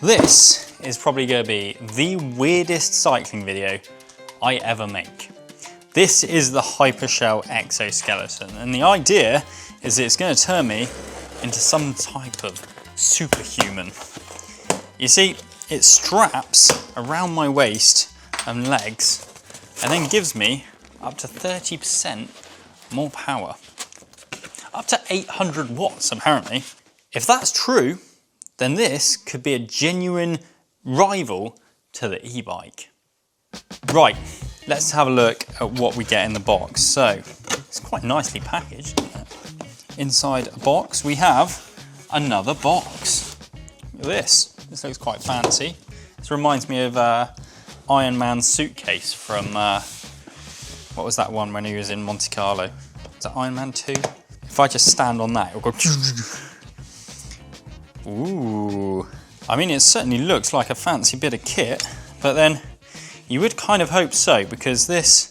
This is probably going to be the weirdest cycling video I ever make. This is the Hypershell Exoskeleton, and the idea is it's going to turn me into some type of superhuman. You see, it straps around my waist and legs and then gives me up to 30% more power. Up to 800 watts apparently. If that's true, then this could be a genuine rival to the e-bike. Right, let's have a look at what we get in the box. So, it's quite nicely packaged, isn't it? Inside a box, we have another box. Look at this. This looks quite fancy. This reminds me of Iron Man's suitcase from, what was that one when he was in Monte Carlo? Is that Iron Man 2? If I just stand on that, it'll go... Ooh. I mean, it certainly looks like a fancy bit of kit, but then you would kind of hope so, because this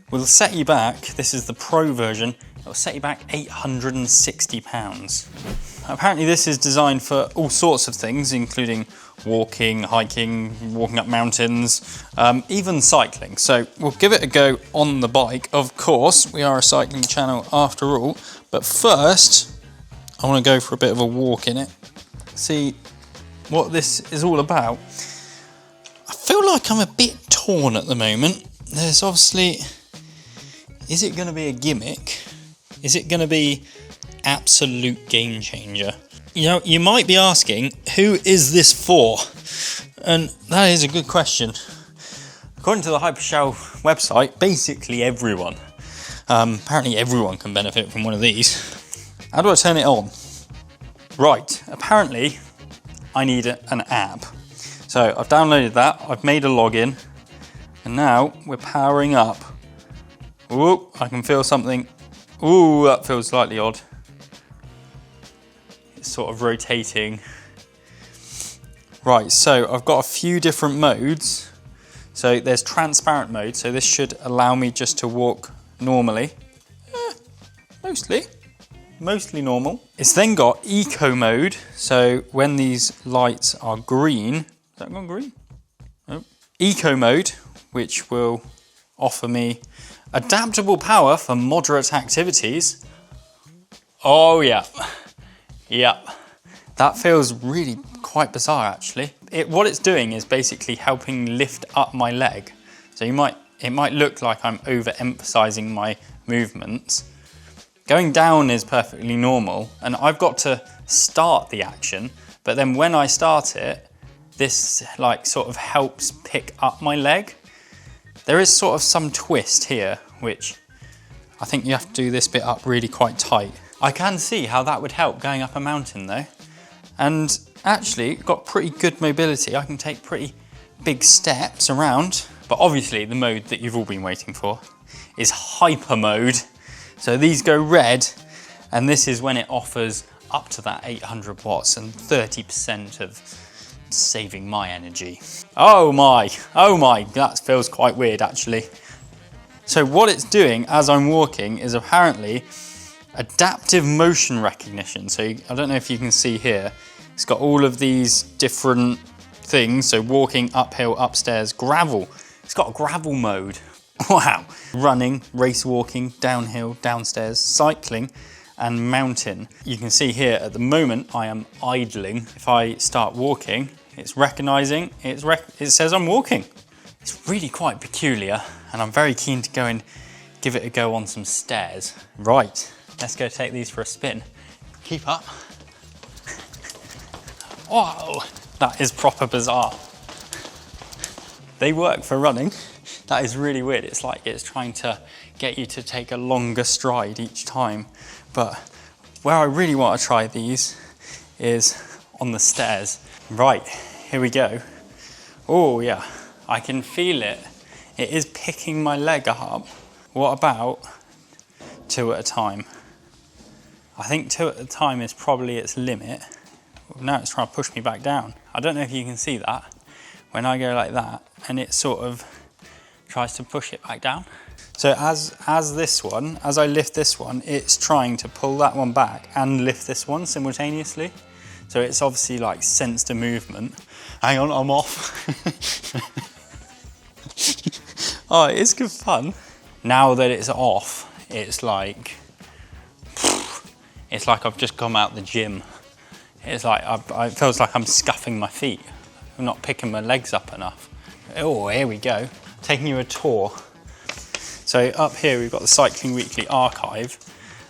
will set you back, this is the Pro version, it will set you back £860. Apparently this is designed for all sorts of things, including walking, hiking, walking up mountains, even cycling. So we'll give it a go on the bike. Of course, we are a cycling channel after all, but first I want to go for a bit of a walk in it, see what this is all about. I feel like I'm a bit torn at the moment. There's obviously, is it going to be a gimmick? Is it going to be absolute game changer? You know, you might be asking, who is this for? And that is a good question. According to the Hypershell website, basically everyone. Apparently everyone can benefit from one of these. How do I turn it on? Right, apparently I need an app. So I've downloaded that, I've made a login, and now we're powering up. Ooh, I can feel something. Ooh, that feels slightly odd. It's sort of rotating. Right, so I've got a few different modes. So there's transparent mode, so this should allow me just to walk normally. Mostly normal. It's then got eco mode, so when these lights are green, has that gone green? Nope. Eco mode, which will offer me adaptable power for moderate activities. Oh yeah, yeah. That feels really quite bizarre actually. What it's doing is basically helping lift up my leg. So it might look like I'm overemphasizing my movements. Going down is perfectly normal, and I've got to start the action, but then when I start it, this like sort of helps pick up my leg. There is sort of some twist here, which I think you have to do this bit up really quite tight. I can see how that would help going up a mountain though. And actually got pretty good mobility. I can take pretty big steps around, but obviously the mode that you've all been waiting for is hyper mode. So these go red, and this is when it offers up to that 800 watts and 30% of saving my energy. Oh my, that feels quite weird actually. So what it's doing as I'm walking is apparently adaptive motion recognition. So I don't know if you can see here, it's got all of these different things. So walking, uphill, upstairs, gravel. It's got a gravel mode. Wow. Running, race walking, downhill, downstairs, cycling, and mountain. You can see here at the moment I am idling. If I start walking, it's recognizing, it says I'm walking. It's really quite peculiar, and I'm very keen to go and give it a go on some stairs. Right, let's go take these for a spin. Keep up. Wow, that is proper bizarre. They work for running. That is really weird. It's like it's trying to get you to take a longer stride each time. But where I really want to try these is on the stairs. Right, here we go. Oh yeah, I can feel it. It is picking my leg up. What about 2 at a time? I think 2 at a time is probably its limit. Now it's trying to push me back down. I don't know if you can see that. When I go like that, and it sort of tries to push it back down. So as I lift this one, it's trying to pull that one back and lift this one simultaneously. So it's obviously like sensed a movement. Hang on, I'm off. Oh, it's good fun. Now that it's off, it's like I've just come out the gym. It's like, it feels like I'm scuffing my feet. I'm not picking my legs up enough. Oh, here we go. Taking you a tour. So up here, we've got the Cycling Weekly archive.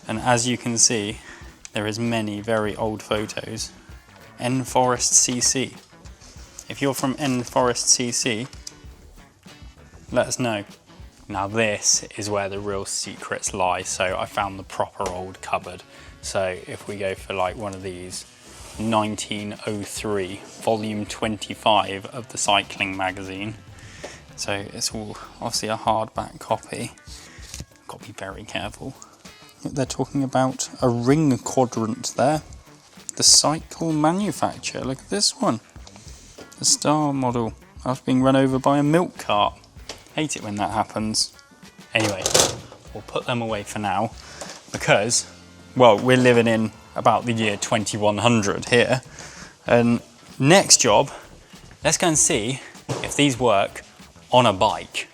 And as you can see, there is many very old photos. N Forest CC. If you're from N Forest CC, let us know. Now this is where the real secrets lie. So I found the proper old cupboard. So if we go for like one of these, 1903, volume 25 of the cycling magazine. So it's all obviously a hardback copy. Got to be very careful. They're talking about a ring quadrant there. The cycle manufacturer, look at this one. The star model after being run over by a milk cart. Hate it when that happens. Anyway, we'll put them away for now because, well, we're living in about the year 2100 here. And next job, let's go and see if these work on a bike.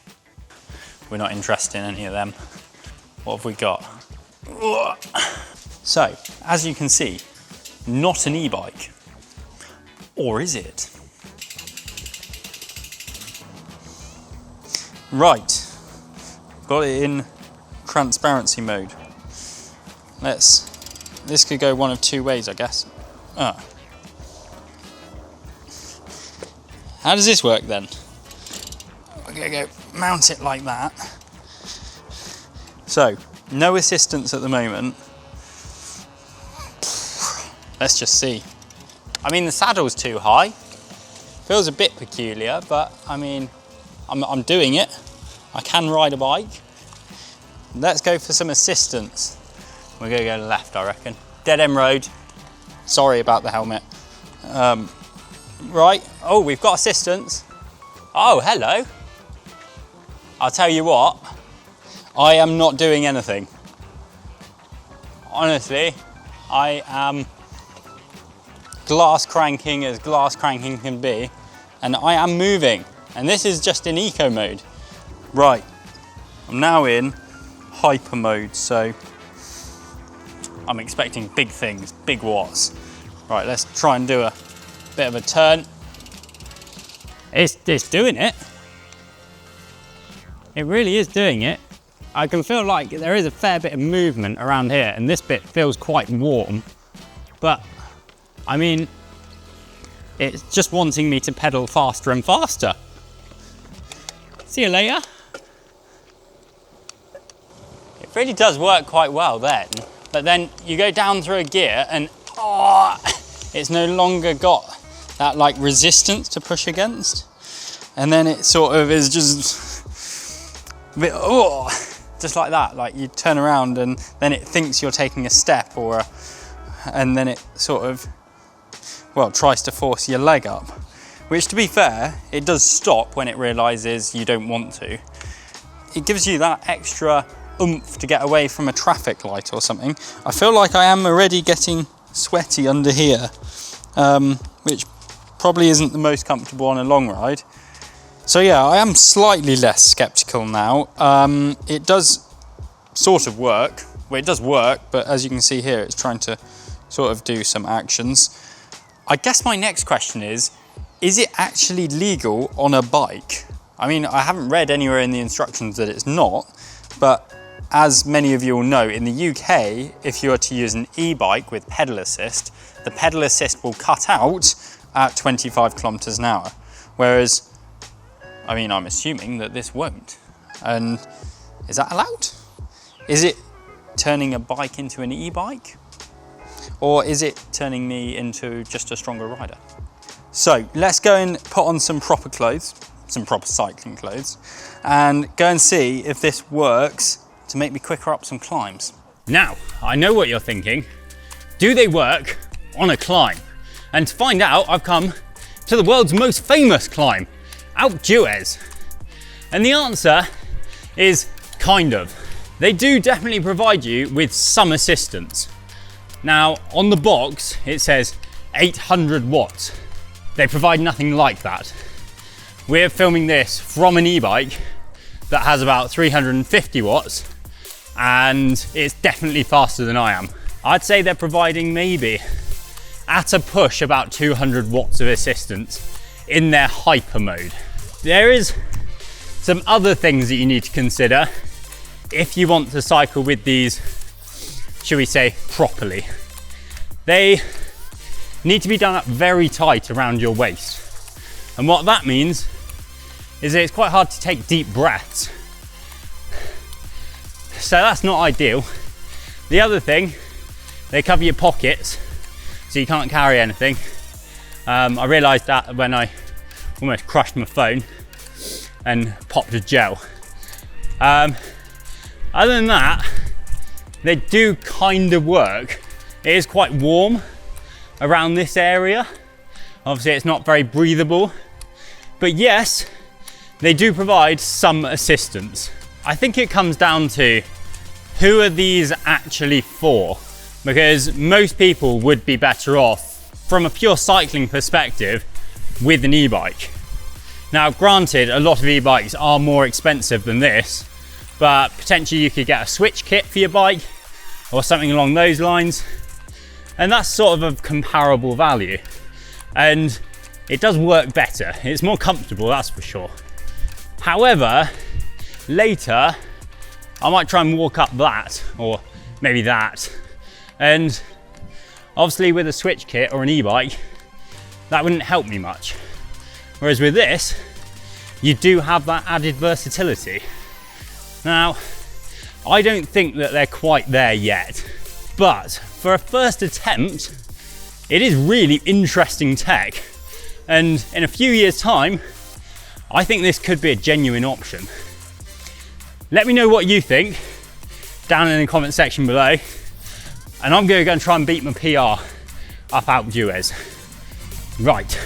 We're not interested in any of them. What have we got? So, as you can see, not an e-bike. Or is it? Right, got it in transparency mode. This could go one of two ways, I guess. How does this work then? We're gonna go mount it like that. So, no assistance at the moment. Let's just see. I mean, the saddle's too high. Feels a bit peculiar, but I mean, I'm doing it. I can ride a bike. Let's go for some assistance. We're gonna go left, I reckon. Dead end road. Sorry about the helmet. Right, oh, we've got assistance. Oh, hello. I'll tell you what, I am not doing anything. Honestly, I am glass cranking as glass cranking can be, and I am moving. And this is just in eco mode. Right, I'm now in hyper mode, so I'm expecting big things, big watts. Right, let's try and do a bit of a turn. It's doing it. It really is doing it. I can feel like there is a fair bit of movement around here, and this bit feels quite warm, but I mean, it's just wanting me to pedal faster and faster. See you later. It really does work quite well then, but then you go down through a gear and it's no longer got that like resistance to push against, and then it sort of is just a bit just like that. Like you turn around and then it thinks you're taking a step and then it sort of, well, tries to force your leg up, which to be fair, it does stop when it realizes you don't want to. It gives you that extra oomph to get away from a traffic light or something. I feel like I am already getting sweaty under here, which probably isn't the most comfortable on a long ride. So yeah, I am slightly less skeptical now. It does sort of work. Well, it does work, but as you can see here, it's trying to sort of do some actions. I guess my next question is it actually legal on a bike? I mean, I haven't read anywhere in the instructions that it's not, but as many of you will know, in the UK, if you are to use an e-bike with pedal assist, the pedal assist will cut out at 25 kilometers an hour. Whereas, I mean, I'm assuming that this won't. And is that allowed? Is it turning a bike into an e-bike? Or is it turning me into just a stronger rider? So let's go and put on some proper clothes, some proper cycling clothes, and go and see if this works to make me quicker up some climbs. Now, I know what you're thinking. Do they work on a climb? And to find out, I've come to the world's most famous climb, Alp D'Huez. And the answer is kind of. They do definitely provide you with some assistance. Now, on the box, it says 800 watts. They provide nothing like that. We're filming this from an e-bike that has about 350 watts, and it's definitely faster than I am. I'd say they're providing maybe, at a push, about 200 watts of assistance in their hyper mode. There is some other things that you need to consider if you want to cycle with these, should we say, properly. They need to be done up very tight around your waist. And what that means is that it's quite hard to take deep breaths. So that's not ideal. The other thing, they cover your pockets so you can't carry anything. I realised that when I almost crushed my phone and popped a gel. Other than that, they do kind of work. It is quite warm around this area. Obviously it's not very breathable, but yes, they do provide some assistance. I think it comes down to who are these actually for? Because most people would be better off from a pure cycling perspective with an e-bike. Now granted, a lot of e-bikes are more expensive than this, but potentially you could get a switch kit for your bike or something along those lines, and that's sort of a comparable value. And it does work better. It's more comfortable, that's for sure. However, later, I might try and walk up that, or maybe that. And obviously with a switch kit or an e-bike, that wouldn't help me much. Whereas with this, you do have that added versatility. Now, I don't think that they're quite there yet, but for a first attempt, it is really interesting tech. And in a few years' time, I think this could be a genuine option. Let me know what you think down in the comment section below. And I'm going to go and try and beat my PR up Alp D'Huez. Right,